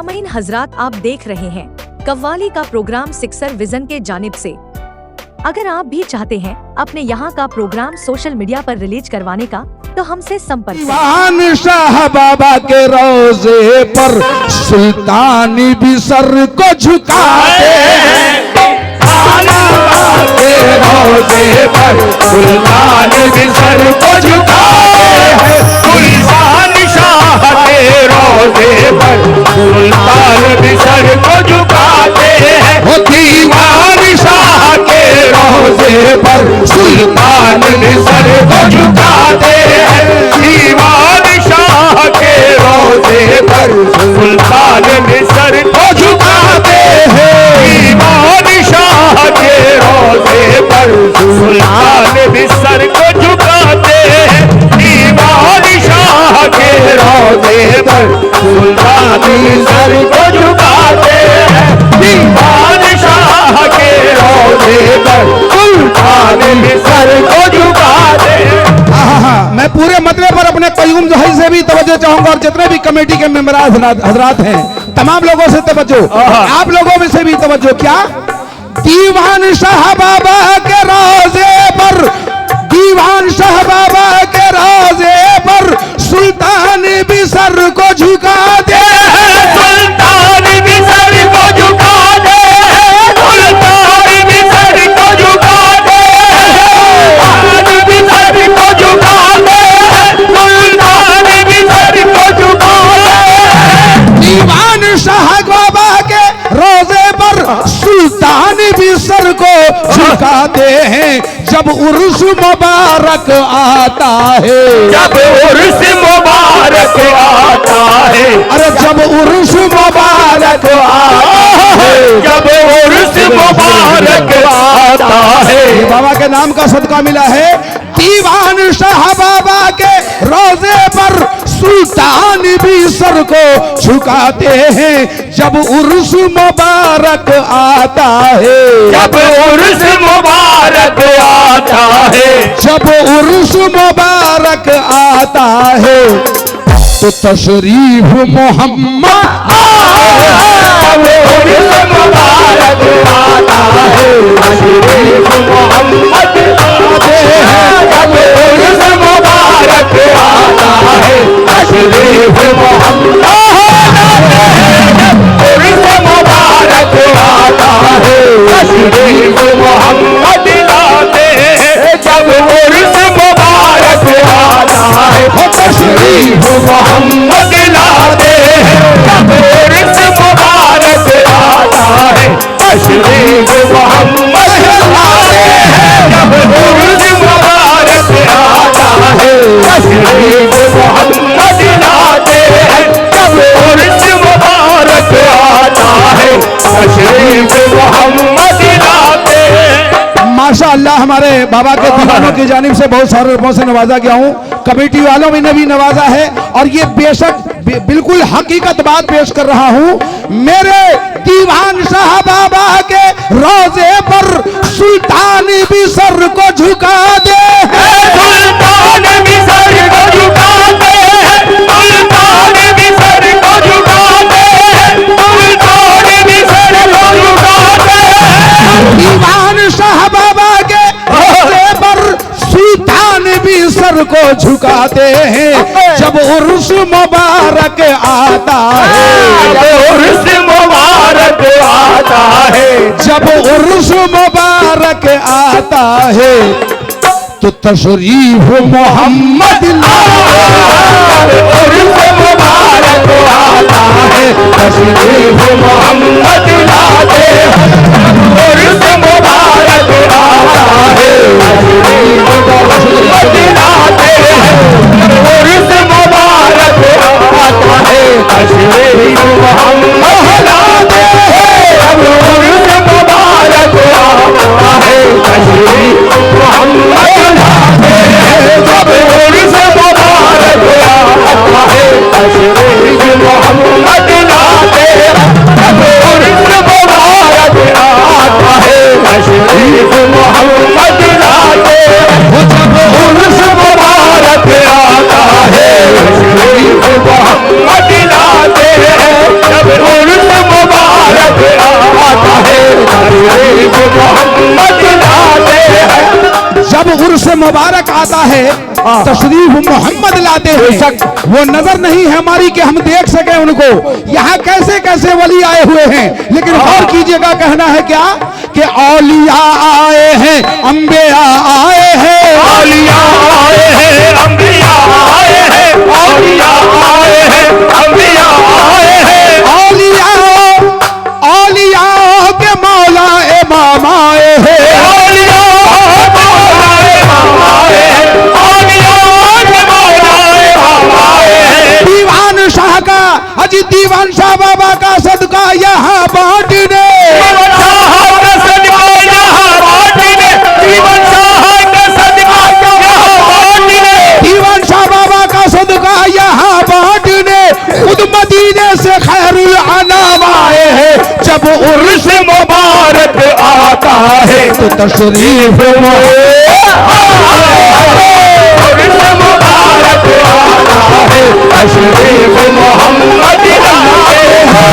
सामईन हजरात, आप देख रहे हैं कव्वाली का प्रोग्राम सिक्सर विजन के जानिब से। अगर आप भी चाहते हैं अपने यहाँ का प्रोग्राम सोशल मीडिया पर रिलीज करवाने का, तो हमसे संपर्क दीवान शाह बाबा के रोजे पर सुल्तानी भी सर को झुकाते हैं। के रोजे पर सुल्तान भी सर को झुकाते हैं। दीवान शाह के रोजे पर सुल्तान भी सर को झुकाते हैं। वो दीवान शाह के रोजे पर सुल्तान भी सर को झुकाते हैं। दीवान शाह के रोजे पर सुल्तान भी सर को झुकाते हैं। दीवान शाह के रोजे पर सुल्तान भी सर को झुकाते हैं। दीवान शाह के रोजे पर सुल्तान भी सर को झुकाते हैं। दीवान शाह के रोजे पर सुल्तान भी सर को झुकाते हैं। मैं पूरे मतले पर अपने कयूम जही से भी तवज्जो चाहूंगा और जितने भी कमेटी के मेंबर हजरात हैं तमाम लोगों से तवज्जो, आप लोगों में से भी तवज्जो। क्या दीवान शाह बाबा के रोजे पर, दीवान शाह बाबा के रोजे पर सुल्तान भी सर को झुका दे। सुल्तान भी सर को झुका दे। सुल्तान भी सर को झुका दे। सुल्तान भी सर को झुका दे। सुल्तान भी सर को झुका दे। दीवान शाह बाबा के रोजे पर सुल्तान भी सर को झुकाते हैं। जब उर्स मुबारक आता है, जब उर्स मुबारक आता है, अरे जब उर्स मुबारक आता है, जब उर्स मुबारक आता है, बाबा के नाम का सदका मिला है। दीवान शाह बाबा के रोजे पर सुल्तान भी सर को झुकाते हैं। जब उर्स मुबारक आता है, जब उर्स मुबारक आता है, जब उर्स मुबारक आता है, तो तशरीफ मोहम्मद जब उर्स मुबारक आता है, तशरीफ मोहम्मद आते हैं। जब उर्स मुबारक आता है, तशरीफ मोहम्मद आते हैं। उर्स मुबारक आता है, तशरीफ मोहम्मद लाते हैं। जब उर्स मुबारक आता है, तशरीफ मोहम्मद लाते हैं। जब उर्स मुबारक आता है, तशरीफ मोहम्मद लाते हैं। जब उर्स मुबारक आता है, तशरीफ मोहम्मद लाते हैं। जब उर्स मुबारक आता है, तशरीफ मोहम्मद लाते हैं। माशाअल्लाह, हमारे बाबा के दीवानों की जानिब से बहुत सारे रुपयों से नवाजा गया हूँ, कमेटी वालों ने भी नवाजा है। और ये बेशक बिल्कुल हकीकत बात पेश कर रहा हूँ। मेरे दीवान शाह बाबा के रोजे पर सुल्तान भी सर को झुका दे। सुल्तान भी सर को झुका दे। सुल्तान भी सर को झुका दे। सुल्तान भी सर को झुका दे। दीवान शाह बाबा के रोजे पर सुल्तान भी सर को झुकाते हैं। जब उर्स मुबारक आता है, जब उर्स मुबारक आता है, जब उर्स मुबारक आता है, तो तशरीफ मोहम्मद उर्स मुबारक आता है, तशरीफ मोहम्मद लाते हैं। उर्स मुबारक आता है, तशरीफ मोहम्मद लाते हैं। उर्स मुबारक आता है, तशरीफ मोहम्मद लाते हैं। जब उर्स मुबारक आता है, तशरीफ मोहम्मद लाते हैं। जब उर्स मुबारक आता है, तशरीफ मोहम्मद लाते हैं। जब उर्स मुबारक आता है, तशरीफ मोहम्मद लाते हैं। जब उर्स है तशरीफ मोहम्मद लाते हैं। वो नजर नहीं है हमारी कि हम देख सके उनको। यहाँ कैसे कैसे वली आए हुए हैं, लेकिन गौर कीजिएगा, कहना है क्या कि औलिया आए हैं, अंबिया आए हैं, औलिया आए हैं, अंबिया आए हैं, औलिया आए हैं, अंबिया आए हैं, औलिया औलिया के मौला इमाम आए हैं, औलिया मौला इमाम आए हैं, औलिया के मौला इमाम आए हैं। दीवान शाह का, अजी दीवान शाह बाबा का सदका यहाँ बांटने, दीवान शाह का सदका यहाँ बांटने, दीवान शाह का सदका यहाँ बांटने, दीवान शाह बाबा का सदका यहाँ बांटने, खुद मदीने से खैरुल अनाम आए हैं। जब उर्स मुबारक आता है तो तशरीफ मुबारक आता है, तशरीफ मोहम्मद लाए हैं,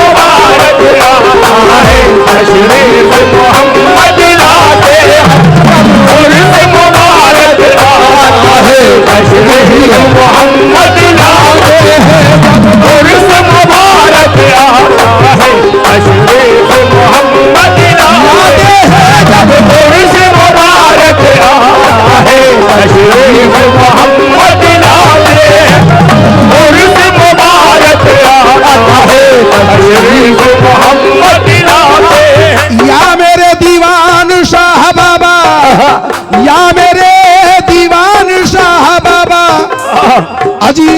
मुबारक आता है, तशरीफ मोहम्मद लाते हैं, मुबारक आता है, तशरीफ मोहम्मद लाते हैं, मुबारक आता है, तशरीफ मोहम्मद लाते हैं, जब उर्स मुबारक आता है, तशरीफ मोहम्मद लाते हैं, उर्स मुबारक आता है, तशरीफ मोहम्मद लाते हैं। या मेरे दीवान शाह बाबा, या मेरे दीवान शाह बाबा, अजी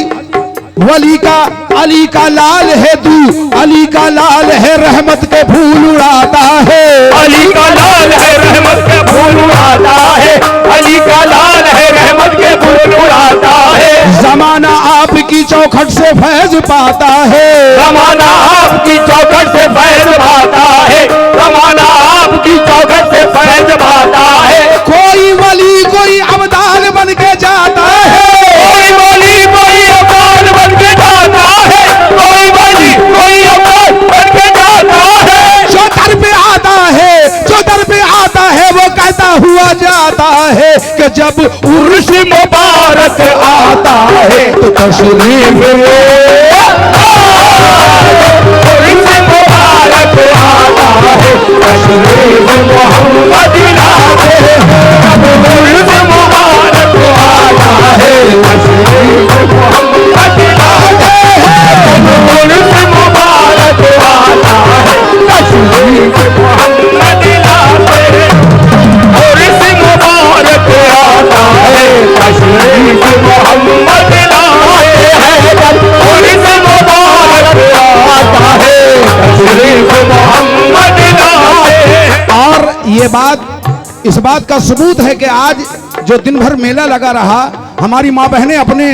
वली का अली का लाल है तू, अली का लाल है रहमत के फूल उड़ाता है, अली का लाल है रहमत के फूल उड़ाता है, अली का लाल है रहमत के फूल उड़ाता है, जमाना आपकी चौखट से फैज पाता है, जमाना आपकी चौखट से फैज पाता है, जमाना आपकी चौखट से फैज पाता है। कोई वली कोई अब्दाल बन के जाता है, कोई वली कोई अवतार बन के जाता है, कोई वली कोई अवतार बन के जाता है, जो दर पे आता है, जो दर पे आता है वो कहता हुआ जाता है कि जब उर्स मुबारक आता है तो तशरीफ उर्स मुबारक आता है, तशरीफ मोहम्मद लाते हैं, उर्स मुबारक आता है, तशरीफ मोहम्मद लाते हैं, उर्स मुबारक आता है, तशरीफ मोहम्मद लाते हैं, उर्स मुबारक आता है, तशरीफ मोहम्मद लाते हैं, उर्स मुबारक आता है, तशरीफ मोहम्मद लाते हैं। और ये बात, इस बात का सबूत है कि आज जो दिन भर मेला लगा रहा, हमारी माँ बहनें अपने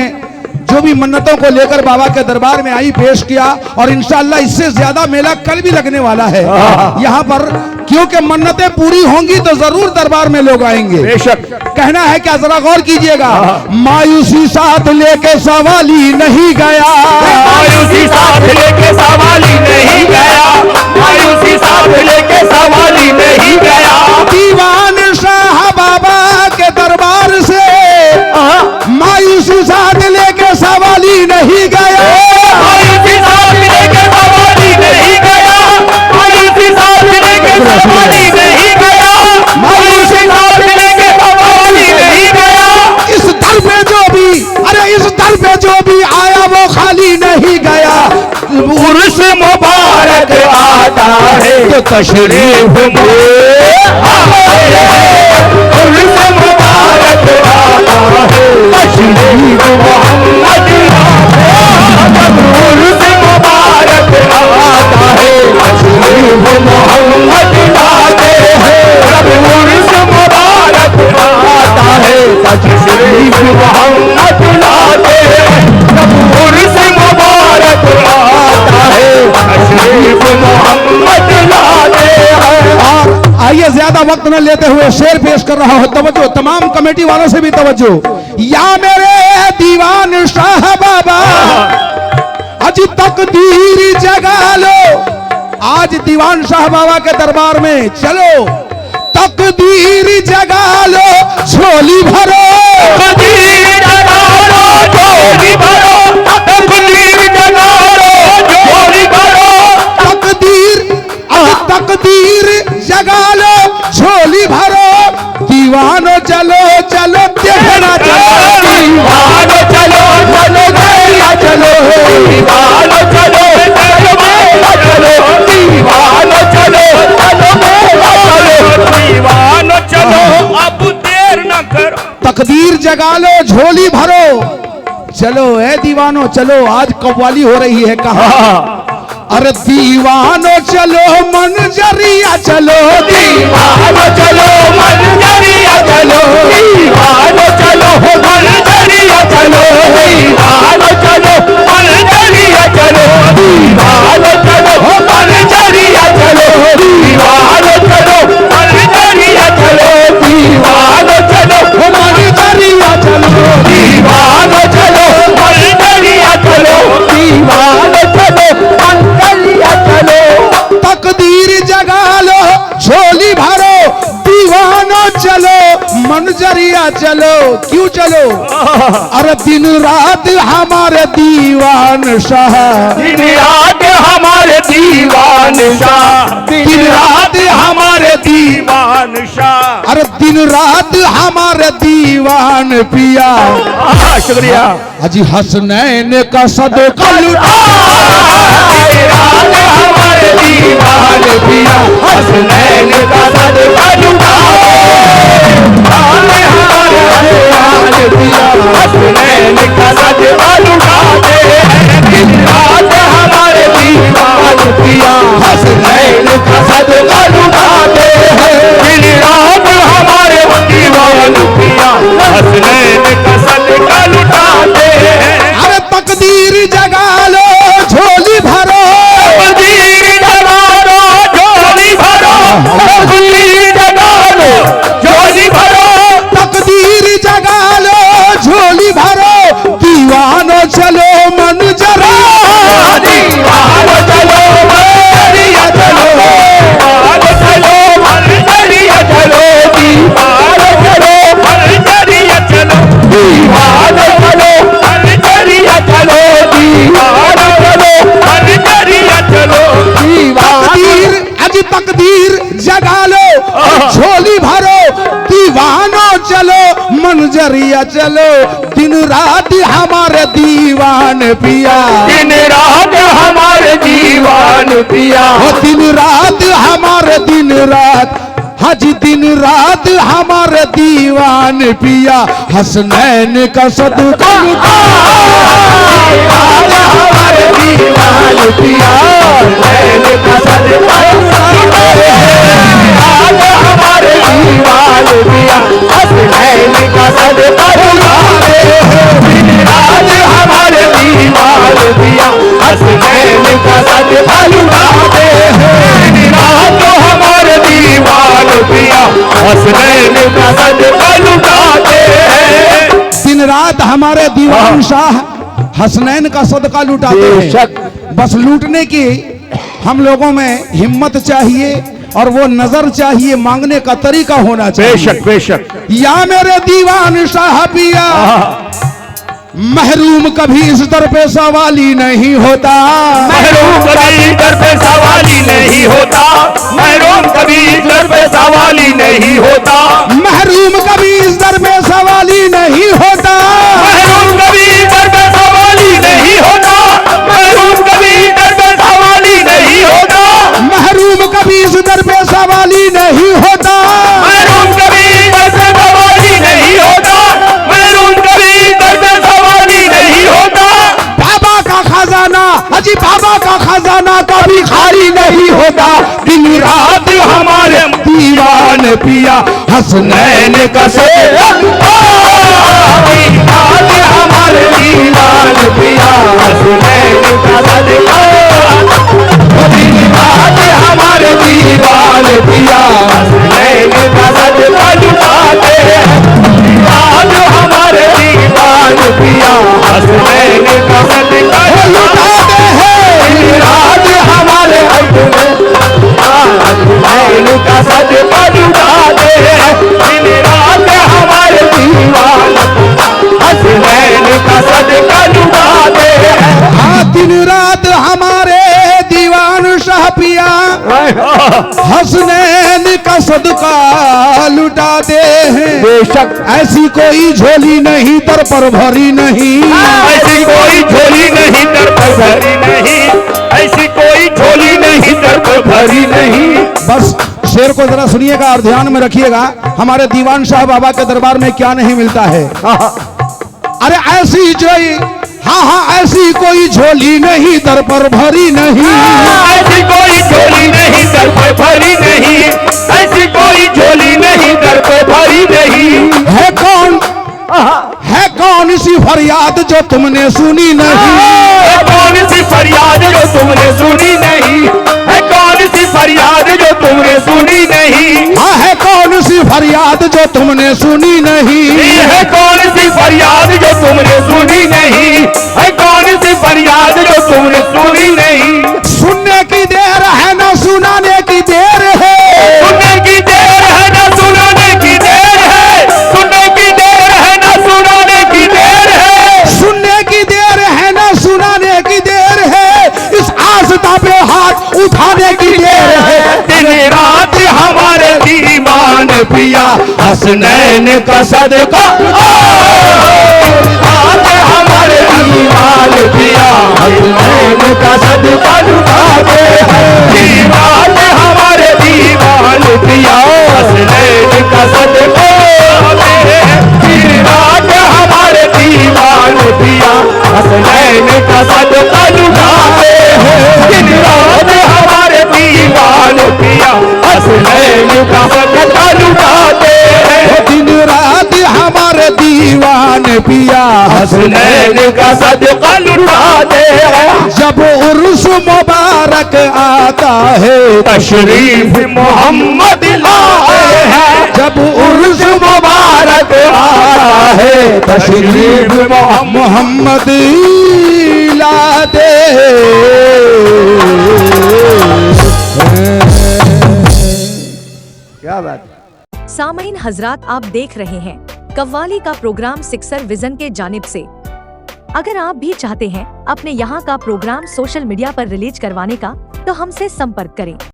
जो भी मन्नतों को लेकर बाबा के दरबार में आई, पेश किया, और इंशाअल्लाह इससे ज्यादा मेला कल भी लगने वाला है यहाँ पर, क्योंकि मन्नतें पूरी होंगी तो जरूर दरबार में लोग आएंगे। बेशक। कहना है क्या, जरा गौर कीजिएगा, मायूसी साथ लेके सवाली नहीं गया, मायूसी साथ लेके सवाली नहीं गया, मायूसी साथ लेके सवाली नहीं गया, दीवान शाह बाबा के दरबार से मायूसी साथ लेके सवाली नहीं गया, मायूसी साथ लेके सवाली नहीं गया, मायूसी साथ लेके सवाली नहीं गया, मायूसी साथ लेके सवाली नहीं गया। इस दर पे जो भी, अरे इस दर पे जो भी आया वो खाली नहीं गया, उर्स मुबारक आता है तो तशरीफ उर्स मुबारक आता है, तशरीफ मोहम्मद लाते हैं, उर्स मुबारक आता है, तशरीफ मोहम्मद लाते हैं, उर्स मुबारक आता है, तशरीफ मोहम्मद लाते हैं, उर्स मुबारक आता है, तशरीफ मोहम्मद लाते हैं। और आइए ज्यादा वक्त न लेते हुए शेर पेश कर रहा हूं, तवज्जो तमाम कमेटी वालों से भी तवज्जो, या मेरे दीवान शाह बाबा आज तकदीर जगा लो, आज दीवान शाह बाबा के दरबार में चलो, तकदीर जगा लो झोली भरो, तकदीर जगा लो झोली भरो, तकदीर जगा लो झोली भरो, तकदीर जगा लो झोली भरो, दीवानो चलो चलो तेरा चलो, दीवानो चलो चलो गया चलो, दीवानो चलो चलो गया चलो, दीवानो चलो चलो गया चलो, दीवानो चलो अब देर न करो। तकदीर जगा लो झोली भरो, चलो ए दीवानो चलो, आज कव्वाली हो रही है कहाँ? अरे दीवानो चलो मंजरिया चलो, दीवानो चलो मंजरिया चलो, दीवानो चलो मंजरिया चलो, दीवानो चलो मंजरिया चलो, दीवानो चलो मंजरिया चलो, दीवानो चलो मंजरिया चलो, दीवानो चलो मंजरिया चलो, दीवानो चलो मंजरिया चलो, दीवानो चलो मंजरिया चलो। तकदीर जगा लो झोली भरो, दीवानो चलो मंजरिया चलो, क्यों चलो? अरे दिन रात हमारे दीवान शाह, दिन रात हमारे दीवान शाह, दिन रात हमारे दीवान शाह। अरे दिन रात हमारे दीवान पिया, शुक्रिया। अजी हसनैन का सदका लुटा, रात हमारे दीवान पिया, हसनैन का सदका लुटा, हमारे दीवान पिया, हसनैन का सदका लुटाते हैं, दिन रात हमारे दीवान पिया, हसनैन का सदका लुटाते हैं, दिन रात हमारे दीवान पिया, हसनैन का सदका लुटाते हैं। अरे तकदीर जगा लो झोली भरो, तकदीर जगा लो झोली भरो, तकदीर जगा लो झोली भरो, तकदीर जगा लो झोली भरो, दीवानो चलो मंजरिया, दीवानो चलो मंजरिया चलो, दीवानो चलो मंजरिया चलो, दीवानो चलो मंजरिया चलो, दीवानो चलो मंजरिया चलो, दीवानो चलो मंजरिया चलो, तकदीर अज तकदीर जगा लो झोली भरो, दीवानो चलो मंजरिया चलो, दिन रात हमारे दीवान पिया, दिन रात हमारे दीवान पिया, दिन रात हमारे दिन रात, हज दिन रात हमारे दीवान पिया, हसनैन का सदका लुटा, हमारे दीवान पिया, हसनैन का सदका लुटाते हैं, हमारे दीवान पिया, हसनैन का सदका लुटाते हैं, दिन रात हमारे दीवान पिया, हसनैन का सदका लुटाते हैं, दिन रात हमारे दीवान पिया, हसनैन का सदका लुटाते हैं। दिन रात हमारे दीवान शाह हसनैन का सदका लुटाते हैं। बस लूटने की हम लोगों में हिम्मत चाहिए और वो नजर चाहिए, मांगने का तरीका होना चाहिए। बेशक बेशक। या मेरे दीवान शाह पिया, महरूम कभी इस दर पे सवाली नहीं होता, महरूम कभी दर पे सवाली नहीं होता, महरूम कभी दर पे सवाली नहीं होता, महरूम कभी इस दर पे सवाली नहीं होता, महरूम कभी दर पे सवाली नहीं होता, महरूम कभी दर पे सवाली नहीं होता, महरूम कभी इस दर पे सवाली नहीं होता, महरूम कभी दर पे सवाली नहीं होता, महरूम कभी दर पे सवाली नहीं होता। बाबा का खजाना, अजी बाबा का खजाना कभी खाली नहीं होता, दिन रात हमारे दीवान पिया, हसनैन का सदका, हमारे दीवान पिया, हसनैन का सदका, हमारे दीवान पिया, हसनैन का सदका लुटाते हैं, हमारे दीवान पिया, हसनैन का सदका लुटाते हैं, हमारे हसनैन का सदका लुटाते हसनैन का सदका लुटाते हैं। बेशक ऐसी कोई झोली नहीं दर पर भरी नहीं, ऐसी कोई झोली नहीं दर पर भरी नहीं, ऐसी कोई झोली नहीं दर पर भरी नहीं। बस शेर को जरा सुनिएगा और ध्यान में रखिएगा, हमारे दीवान शाह बाबा के दरबार में क्या नहीं मिलता है। अरे ऐसी जोई, हाँ हाँ, ऐसी कोई झोली नहीं दर पर भरी नहीं, ऐसी कोई झोली नहीं दर पर भरी नहीं, ऐसी कोई झोली नहीं दर पर भरी नहीं। है कौन सी फरियाद जो तुमने सुनी नहीं, है कौन सी फरियाद जो तुमने सुनी नहीं, है कौन सी फरियाद जो तुमने सुनी नहीं। हाँ है कौन सी फरियाद जो तुमने सुनी नहीं, है कौन सी फरियाद जो तुमने सुनी नहीं, है कौन सी फरियाद जो तुमने सुनी नहीं। सुनने की देर है ना सुनाने की देर है, सुनने की देर है ना सुनाने की देर है, सुनने की देर है ना सुनाने की देर है, सुनने की देर है ना सुनाने की देर है, इस आस्था पे हाथ उठाने की देर है। दिन रात हमारे दीवान पिया हसनैन का सदका, आज हमारे दीवान पिया हसनैन का सदका लुटाते हैं। दीवान हमारे दीवान पिया हसनैन का सदका लुटाते हैं। दीवान हमारे दीवान पिया हसनैन का सदका लुटाते हैं। दिन रात हमारे दीवान पिया हसनैन का सदका लुटाते हैं। दिन रात हमारे दीवान पिया हसनैन का सदका लुटाते हैं। जब उर्स मुबारक आता है, तशरीफ मोहम्मद लाए हैं। जब उर्स मुबारक आता है तशरीफ मोहम्मद लाते क्या बात। सामईन हजरात, आप देख रहे हैं कव्वाली का प्रोग्राम सिक्सर विजन के जानिब से। अगर आप भी चाहते हैं अपने यहाँ का प्रोग्राम सोशल मीडिया पर रिलीज करवाने का, तो हमसे संपर्क करें।